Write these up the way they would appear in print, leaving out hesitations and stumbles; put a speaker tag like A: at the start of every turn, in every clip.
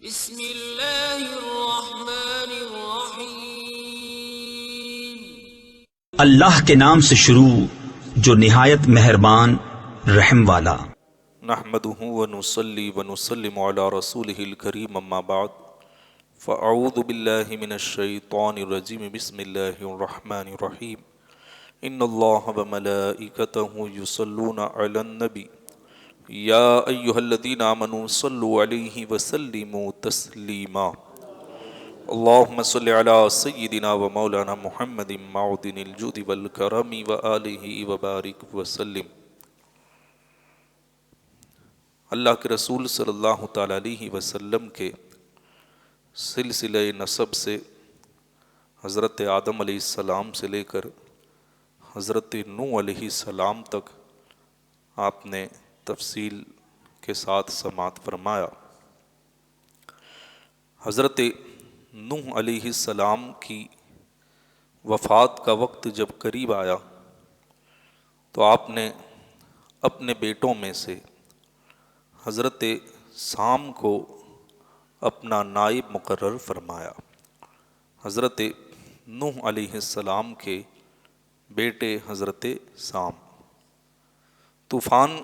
A: بسم اللہ الرحمن الرحیم۔
B: اللہ کے نام سے شروع جو نہایت مہربان رحم والا۔
C: نحمده ونصلي ونسلم على رسوله الكريم اما بعد فاعوذ بالله من الشيطان الرجيم بسم الله الرحمن الرحيم ان الله وملائكته يصلون على النبي يا ايها الذين امنوا صلوا عليه وسلموا تسليما اللهم صل على سيدنا ومولانا محمد معدن الجود والكرم وآله وبارك وسلم۔ اللہ کے رسول صلی اللہ تعالیٰ علیہ وسلم کے سلسلہ نسب سے حضرت آدم علیہ السلام سے لے کر حضرت نوح علیہ السلام تک آپ نے تفصیل کے ساتھ سماعت فرمایا۔ حضرت نوح علیہ السلام کی وفات کا وقت جب قریب آیا تو آپ نے اپنے بیٹوں میں سے حضرت سام کو اپنا نائب مقرر فرمایا۔ حضرت نوح علیہ السلام کے بیٹے حضرت سام، طوفان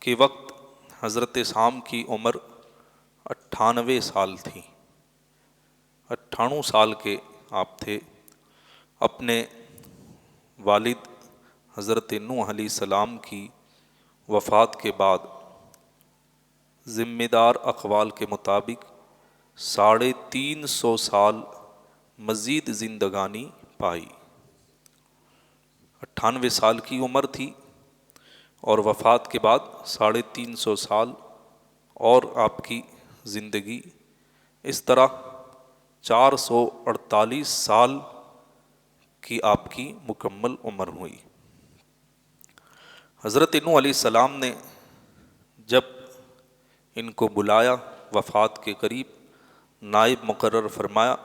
C: کے وقت حضرت سام کی عمر 98 سال تھی۔ 98 سال کے آپ تھے۔ اپنے والد حضرت نوح علیہ السلام کی وفات کے بعد ذمہ دار اقوال کے مطابق 350 سال مزید زندگانی پائی۔ 98 سال کی عمر تھی اور وفات کے بعد 350 سال اور آپ کی زندگی، اس طرح 448 سال کی آپ کی مکمل عمر ہوئی۔ حضرت نوح علیہ السلام نے جب ان کو بلایا، وفات کے قریب نائب مقرر فرمایا،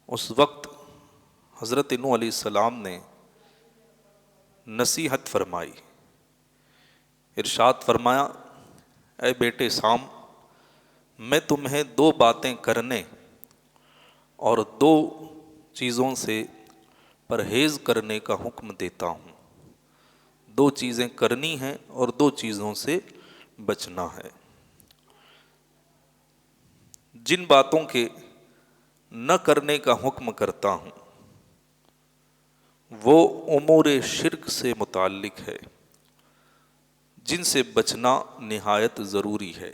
C: اس وقت حضرت نوح علیہ السلام نے نصیحت فرمائی، ارشاد فرمایا، اے بیٹے سام، میں تمہیں 2 باتیں کرنے اور 2 چیزوں سے پرہیز کرنے کا حکم دیتا ہوں۔ 2 چیزیں کرنی ہیں اور 2 چیزوں سے بچنا ہے۔ جن باتوں کے نہ کرنے کا حکم کرتا ہوں وہ امور شرک سے متعلق ہے، جن سے بچنا نہایت ضروری ہے۔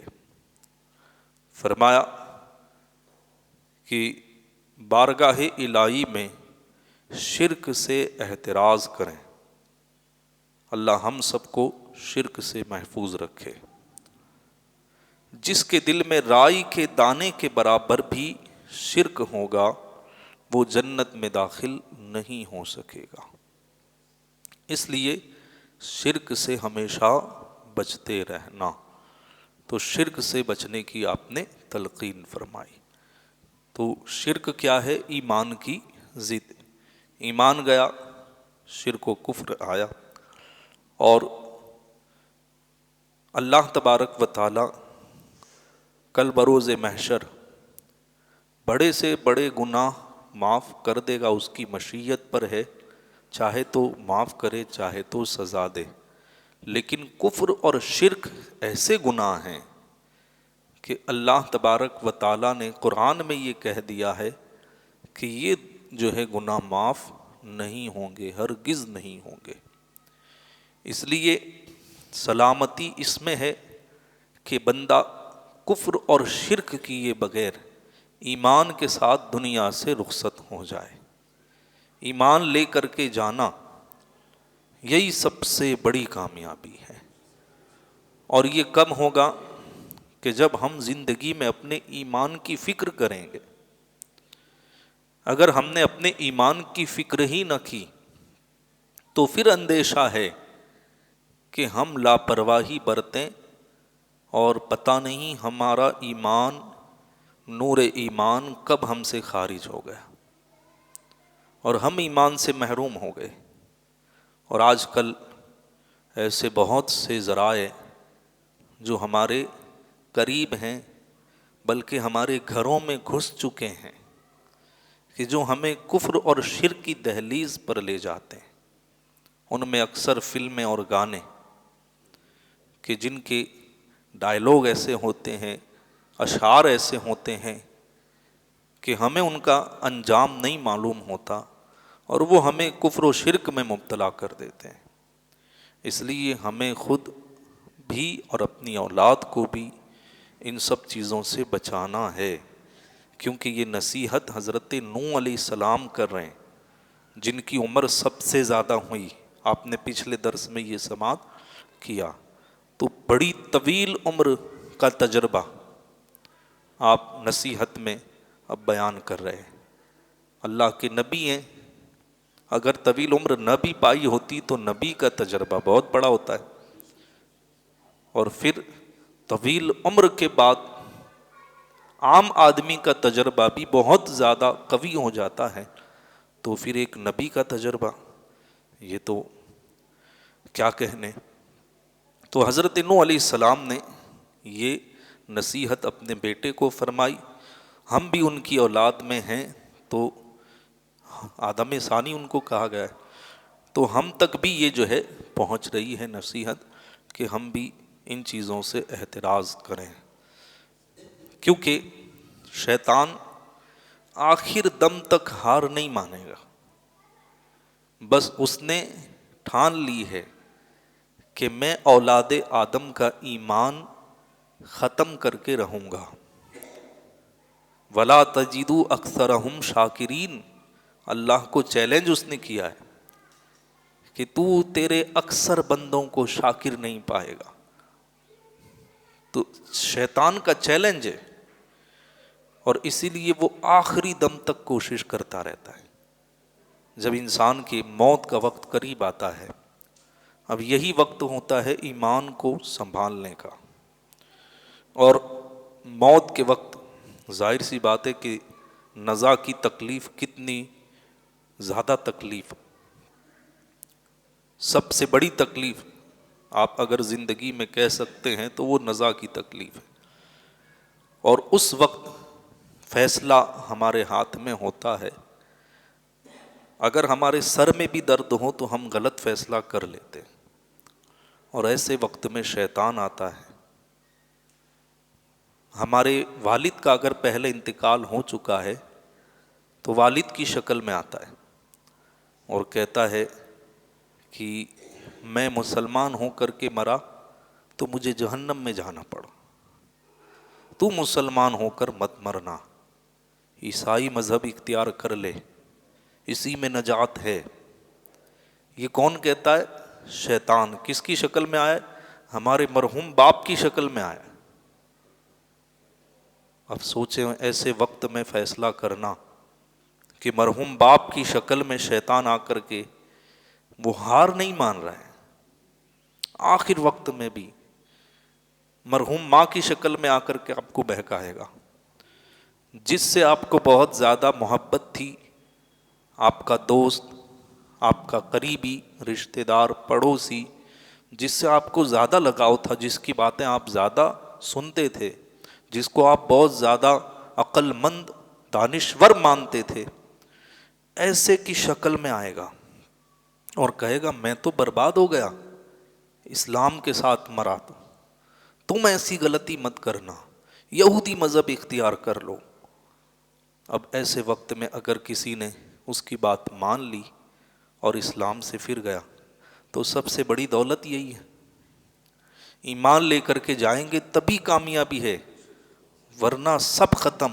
C: فرمایا کہ بارگاہ الہی میں شرک سے احتراز کریں۔ اللہ ہم سب کو شرک سے محفوظ رکھے۔ جس کے دل میں رائی کے دانے کے برابر بھی شرک ہوگا وہ جنت میں داخل نہیں ہو سکے گا۔ اس لیے شرک سے ہمیشہ بچتے رہنا۔ تو شرک سے بچنے کی آپ نے تلقین فرمائی۔ تو شرک کیا ہے؟ ایمان کی ضد۔ ایمان گیا، شرک و کفر آیا، اور اللہ تبارک و تعالی کل بروز محشر بڑے سے بڑے گناہ معاف کر دے گا، اس کی مشیت پر ہے، چاہے تو معاف کرے چاہے تو سزا دے۔ لیکن کفر اور شرک ایسے گناہ ہیں کہ اللہ تبارک و تعالیٰ نے قرآن میں یہ کہہ دیا ہے کہ یہ جو ہے گناہ معاف نہیں ہوں گے، ہرگز نہیں ہوں گے۔ اس لیے سلامتی اس میں ہے کہ بندہ کفر اور شرک کیے بغیر ایمان کے ساتھ دنیا سے رخصت ہو جائے۔ ایمان لے کر کے جانا یہی سب سے بڑی کامیابی ہے۔ اور یہ کم ہوگا کہ جب ہم زندگی میں اپنے ایمان کی فکر کریں گے۔ اگر ہم نے اپنے ایمان کی فکر ہی نہ کی تو پھر اندیشہ ہے کہ ہم لاپرواہی برتیں اور پتہ نہیں ہمارا ایمان، نور ایمان کب ہم سے خارج ہو گیا اور ہم ایمان سے محروم ہو گئے۔ اور آج کل ایسے بہت سے ذرائع جو ہمارے قریب ہیں بلکہ ہمارے گھروں میں گھس چکے ہیں، کہ جو ہمیں کفر اور شرک کی دہلیز پر لے جاتے ہیں۔ ان میں اکثر فلمیں اور گانے کہ جن کے ڈائیلاگ ایسے ہوتے ہیں، اشعار ایسے ہوتے ہیں کہ ہمیں ان کا انجام نہیں معلوم ہوتا، اور وہ ہمیں کفر و شرک میں مبتلا کر دیتے ہیں۔ اس لیے ہمیں خود بھی اور اپنی اولاد کو بھی ان سب چیزوں سے بچانا ہے، کیونکہ یہ نصیحت حضرت نوح علیہ السلام کر رہے ہیں، جن کی عمر سب سے زیادہ ہوئی۔ آپ نے پچھلے درس میں یہ سماعت کیا، تو بڑی طویل عمر کا تجربہ آپ نصیحت میں اب بیان کر رہے ہیں۔ اللہ کے نبی ہیں، اگر طویل عمر نہ بھی پائی ہوتی تو نبی کا تجربہ بہت بڑا ہوتا ہے، اور پھر طویل عمر کے بعد عام آدمی کا تجربہ بھی بہت زیادہ قوی ہو جاتا ہے، تو پھر ایک نبی کا تجربہ، یہ تو کیا کہنے۔ تو حضرت نوح علیہ السلام نے یہ نصیحت اپنے بیٹے کو فرمائی، ہم بھی ان کی اولاد میں ہیں، تو آدم ثانی ان کو کہا گیا ہے، تو ہم تک بھی یہ جو ہے پہنچ رہی ہے نصیحت کہ ہم بھی ان چیزوں سے احتراز کریں، کیونکہ شیطان آخر دم تک ہار نہیں مانے گا۔ بس اس نے ٹھان لی ہے کہ میں اولاد آدم کا ایمان ختم کر کے رہوں گا۔ وَلَا تَجِدُوا أَكْثَرَهُمْ شَاكِرِينَ، اللہ کو چیلنج اس نے کیا ہے کہ تو تیرے اکثر بندوں کو شاکر نہیں پائے گا۔ تو شیطان کا چیلنج ہے، اور اسی لیے وہ آخری دم تک کوشش کرتا رہتا ہے۔ جب انسان کی موت کا وقت قریب آتا ہے، اب یہی وقت ہوتا ہے ایمان کو سنبھالنے کا، اور موت کے وقت ظاہر سی بات ہے کہ نزع کی تکلیف کتنی زیادہ تکلیف، سب سے بڑی تکلیف آپ اگر زندگی میں کہہ سکتے ہیں تو وہ نزع کی تکلیف ہے، اور اس وقت فیصلہ ہمارے ہاتھ میں ہوتا ہے۔ اگر ہمارے سر میں بھی درد ہو تو ہم غلط فیصلہ کر لیتے ہیں، اور ایسے وقت میں شیطان آتا ہے۔ ہمارے والد کا اگر پہلے انتقال ہو چکا ہے تو والد کی شکل میں آتا ہے اور کہتا ہے کہ میں مسلمان ہو کر کے مرا تو مجھے جہنم میں جانا پڑا، تو مسلمان ہو کر مت مرنا، عیسائی مذہب اختیار کر لے، اسی میں نجات ہے۔ یہ کون کہتا ہے؟ شیطان۔ کس کی شکل میں آیا؟ ہمارے مرحوم باپ کی شکل میں آیا۔ اب سوچیں ایسے وقت میں فیصلہ کرنا کہ مرحوم باپ کی شکل میں شیطان آ کر کے وہ ہار نہیں مان رہا ہے، آخر وقت میں بھی مرحوم ماں کی شکل میں آ کر کے آپ کو بہکائے گا، جس سے آپ کو بہت زیادہ محبت تھی، آپ کا دوست، آپ کا قریبی رشتہ دار، پڑوسی، جس سے آپ کو زیادہ لگاؤ تھا، جس کی باتیں آپ زیادہ سنتے تھے، جس کو آپ بہت زیادہ عقل مند، دانشور مانتے تھے، ایسے کی شکل میں آئے گا اور کہے گا میں تو برباد ہو گیا، اسلام کے ساتھ مرا، تم ایسی غلطی مت کرنا، یہودی مذہب اختیار کر لو۔ اب ایسے وقت میں اگر کسی نے اس کی بات مان لی اور اسلام سے پھر گیا تو سب سے بڑی دولت یہی ہے۔ ایمان لے کر کے جائیں گے تبھی کامیابی ہے، ورنہ سب ختم،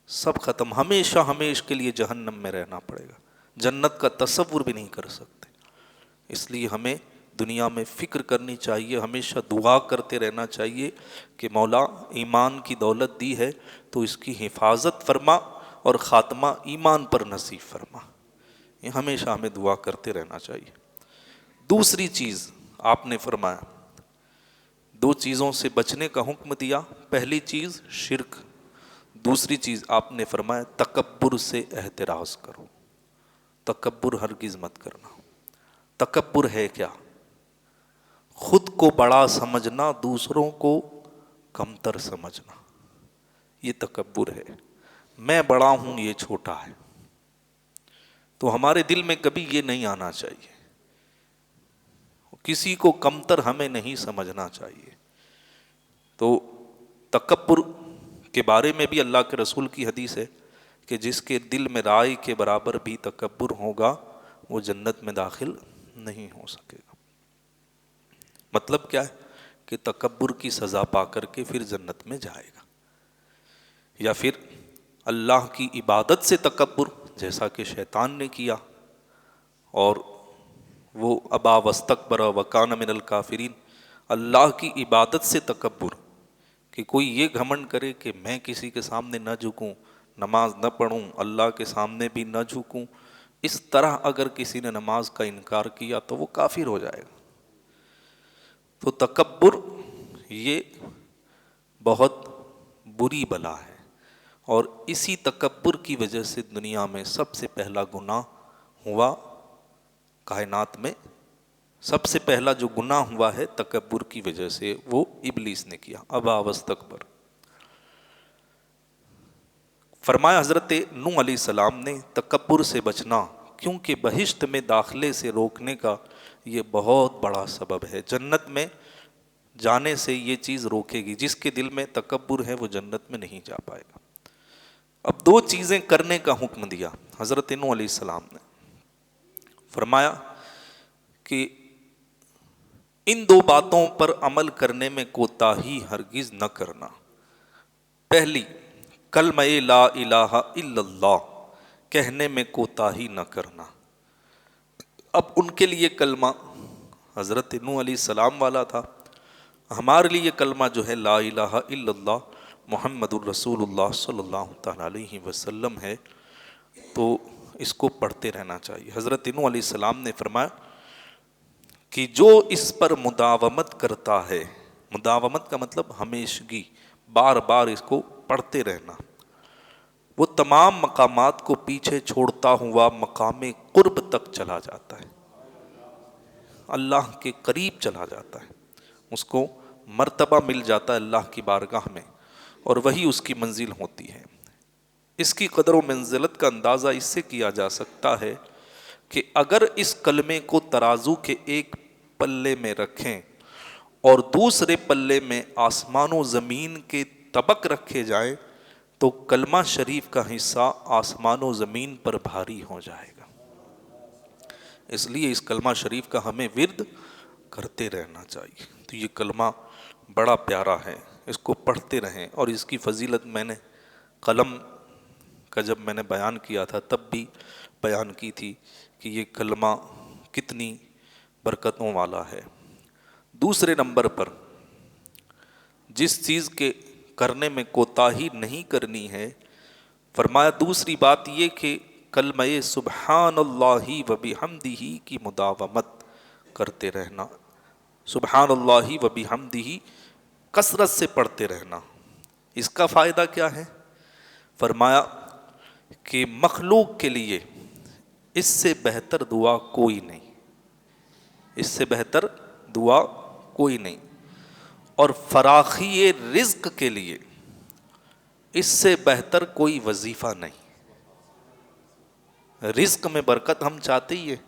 C: سب ختم، ہمیشہ ہمیشہ کے لیے جہنم میں رہنا پڑے گا، جنت کا تصور بھی نہیں کر سکتے۔ اس لیے ہمیں دنیا میں فکر کرنی چاہیے، ہمیشہ دعا کرتے رہنا چاہیے کہ مولا ایمان کی دولت دی ہے تو اس کی حفاظت فرما اور خاتمہ ایمان پر نصیب فرما، یہ ہمیشہ ہمیں دعا کرتے رہنا چاہیے۔ دوسری چیز آپ نے فرمایا، دو چیزوں سے بچنے کا حکم دیا، پہلی چیز شرک، دوسری چیز آپ نے فرمایا تکبر سے احتراز کرو، تکبر ہرگز مت کرنا۔ تکبر ہے کیا؟ خود کو بڑا سمجھنا، دوسروں کو کمتر سمجھنا۔ یہ تکبر ہے، میں بڑا ہوں یہ چھوٹا ہے۔ تو ہمارے دل میں کبھی یہ نہیں آنا چاہیے، کسی کو کمتر ہمیں نہیں سمجھنا چاہیے۔ تو تکبر کے بارے میں بھی اللہ کے رسول کی حدیث ہے کہ جس کے دل میں رائی کے برابر بھی تکبر ہوگا وہ جنت میں داخل نہیں ہو سکے گا۔ مطلب کیا ہے کہ تکبر کی سزا پا کر کے پھر جنت میں جائے گا، یا پھر اللہ کی عبادت سے تکبر جیسا کہ شیطان نے کیا، اور وہ ابا واستکبر وکان من الکافرین، اللہ کی عبادت سے تکبر کہ کوئی یہ گھمنڈ کرے کہ میں کسی کے سامنے نہ جھکوں، نماز نہ پڑھوں، اللہ کے سامنے بھی نہ جھکوں، اس طرح اگر کسی نے نماز کا انکار کیا تو وہ کافر ہو جائے گا۔ تو تکبر یہ بہت بری بلا ہے، اور اسی تکبر کی وجہ سے دنیا میں سب سے پہلا گناہ ہوا، کائنات میں سب سے پہلا جو گناہ ہوا ہے تکبر کی وجہ سے، وہ ابلیس نے کیا، ابا واستکبر۔ فرمایا حضرت نوح علیہ السلام نے تکبر سے بچنا، کیونکہ بہشت میں داخلے سے روکنے کا یہ بہت بڑا سبب ہے، جنت میں جانے سے یہ چیز روکے گی، جس کے دل میں تکبر ہے وہ جنت میں نہیں جا پائے گا۔ اب دو چیزیں کرنے کا حکم دیا حضرت نوح علیہ السلام نے، فرمایا کہ ان دو باتوں پر عمل کرنے میں کوتاہی ہرگز نہ کرنا۔ پہلی، کلمہ لا الہ الا اللہ کہنے میں کوتاہی نہ کرنا۔ اب ان کے لیے کلمہ حضرت نوح علیہ السلام والا تھا، ہمارے لیے کلمہ جو ہے لا الہ الا اللہ محمد الرسول اللہ صلی اللہ تعالیٰ علیہ وسلم ہے، تو اس کو پڑھتے رہنا چاہیے۔ حضرت نوح علیہ السلام نے فرمایا کہ جو اس پر مداومت کرتا ہے، مداومت کا مطلب ہمیشگی، بار بار اس کو پڑھتے رہنا، وہ تمام مقامات کو پیچھے چھوڑتا ہوا مقام قرب تک چلا جاتا ہے، اللہ کے قریب چلا جاتا ہے، اس کو مرتبہ مل جاتا ہے اللہ کی بارگاہ میں، اور وہی اس کی منزل ہوتی ہے۔ اس کی قدر و منزلت کا اندازہ اس سے کیا جا سکتا ہے کہ اگر اس کلمے کو ترازو کے ایک پلے میں رکھیں اور دوسرے پلے میں آسمان و زمین کے طبق رکھے جائیں تو کلمہ شریف کا حصہ آسمان و زمین پر بھاری ہو جائے گا۔ اس لیے اس کلمہ شریف کا ہمیں ورد کرتے رہنا چاہیے۔ تو یہ کلمہ بڑا پیارا ہے، اس کو پڑھتے رہیں، اور اس کی فضیلت میں نے قلم کا جب میں نے بیان کیا تھا تب بھی بیان کی تھی کہ یہ کلمہ کتنی برکتوں والا ہے۔ دوسرے نمبر پر جس چیز کے کرنے میں کوتاہی نہیں کرنی ہے، فرمایا دوسری بات یہ کہ کلمہ سبحان اللہ و بحمدہ کی مداومت کرتے رہنا، سبحان اللہ و بحمدہ کثرت سے پڑھتے رہنا۔ اس کا فائدہ کیا ہے؟ فرمایا کہ مخلوق کے لیے اس سے بہتر دعا کوئی نہیں، اس سے بہتر دعا کوئی نہیں، اور فراخی رزق کے لیے اس سے بہتر کوئی وظیفہ نہیں۔ رزق میں برکت ہم چاہتے ہی ہیں،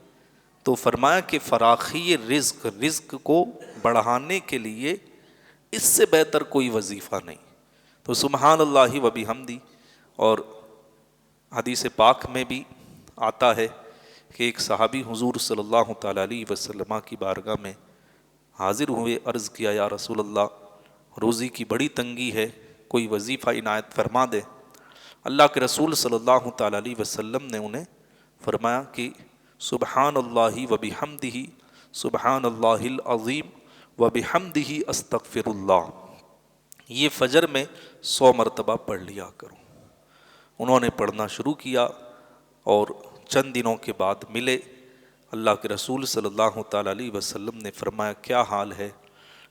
C: تو فرمایا کہ فراخی رزق، رزق کو بڑھانے کے لیے اس سے بہتر کوئی وظیفہ نہیں۔ تو سبحان اللہ و بحمدہ، اور حدیث پاک میں بھی آتا ہے کہ ایک صحابی حضور صلی اللہ تعالیٰ علیہ وسلم کی بارگاہ میں حاضر ہوئے، عرض کیا یا رسول اللہ روزی کی بڑی تنگی ہے، کوئی وظیفہ عنایت فرما دے۔ اللہ کے رسول صلی اللہ تعالیٰ علیہ وسلم نے انہیں فرمایا کہ سبحان اللہ و بحمدہ سبحان اللہ العظیم و بحمدہ استغفر اللہ، یہ فجر میں 100 مرتبہ پڑھ لیا کرو۔ انہوں نے پڑھنا شروع کیا، اور چند دنوں کے بعد ملے، اللہ کے رسول صلی اللہ تعالیٰ علیہ وسلم نے فرمایا کیا حال ہے؟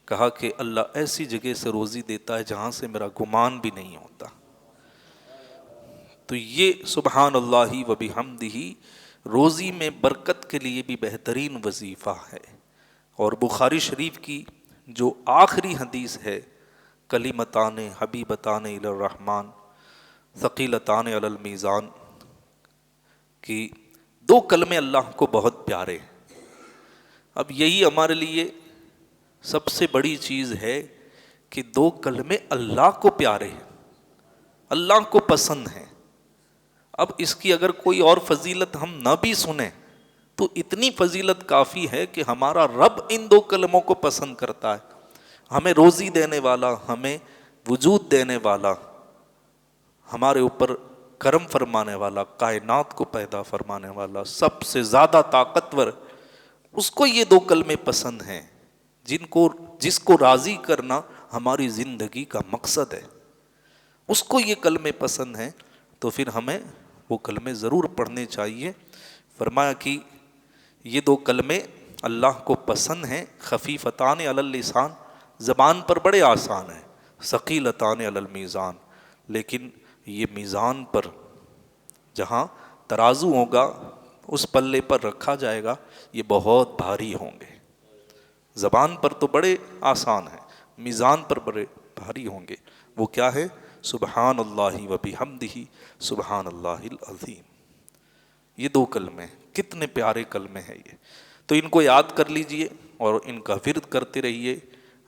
C: کہا کہ اللہ ایسی جگہ سے روزی دیتا ہے جہاں سے میرا گمان بھی نہیں ہوتا۔ تو یہ سبحان اللہ و بحمدہ روزی میں برکت کے لیے بھی بہترین وظیفہ ہے۔ اور بخاری شریف کی جو آخری حدیث ہے کلمتان حبیبتان الی الرحمن ثقیلتان علی المیزان، کہ دو کلمے اللہ کو بہت پیارے ہیں۔ اب یہی ہمارے لیے سب سے بڑی چیز ہے کہ دو کلمے اللہ کو پیارے ہیں، اللہ کو پسند ہیں۔ اب اس کی اگر کوئی اور فضیلت ہم نہ بھی سنیں تو اتنی فضیلت کافی ہے کہ ہمارا رب ان دو کلموں کو پسند کرتا ہے، ہمیں روزی دینے والا، ہمیں وجود دینے والا، ہمارے اوپر کرم فرمانے والا، کائنات کو پیدا فرمانے والا، سب سے زیادہ طاقتور، اس کو یہ دو کلمے پسند ہیں، جس کو راضی کرنا ہماری زندگی کا مقصد ہے، اس کو یہ کلمے پسند ہیں، تو پھر ہمیں وہ کلمے ضرور پڑھنے چاہیے۔ فرمایا کہ یہ دو کلمے اللہ کو پسند ہیں، خفیفتان علی اللسان، زبان پر بڑے آسان ہیں، ثقیلتان علی المیزان، لیکن یہ میزان پر جہاں ترازو ہوگا اس پلے پر رکھا جائے گا یہ بہت بھاری ہوں گے۔ زبان پر تو بڑے آسان ہیں، میزان پر بڑے بھاری ہوں گے۔ وہ کیا ہے؟ سبحان اللہ و بحمدہ سبحان اللہ العظیم۔ یہ دو کلمے کتنے پیارے کلمے ہیں یہ، تو ان کو یاد کر لیجئے اور ان کا ورد کرتے رہیے،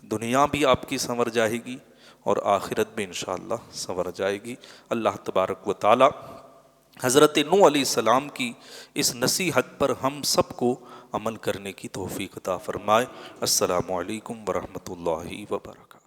C: دنیا بھی آپ کی سنور جائے گی اور آخرت بھی انشاءاللہ سنور جائے گی۔ اللہ تبارک و تعالی حضرت نوح علیہ السلام کی اس نصیحت پر ہم سب کو عمل کرنے کی توفیق عطا فرمائے۔ السلام علیکم ورحمۃ اللہ وبرکاتہ۔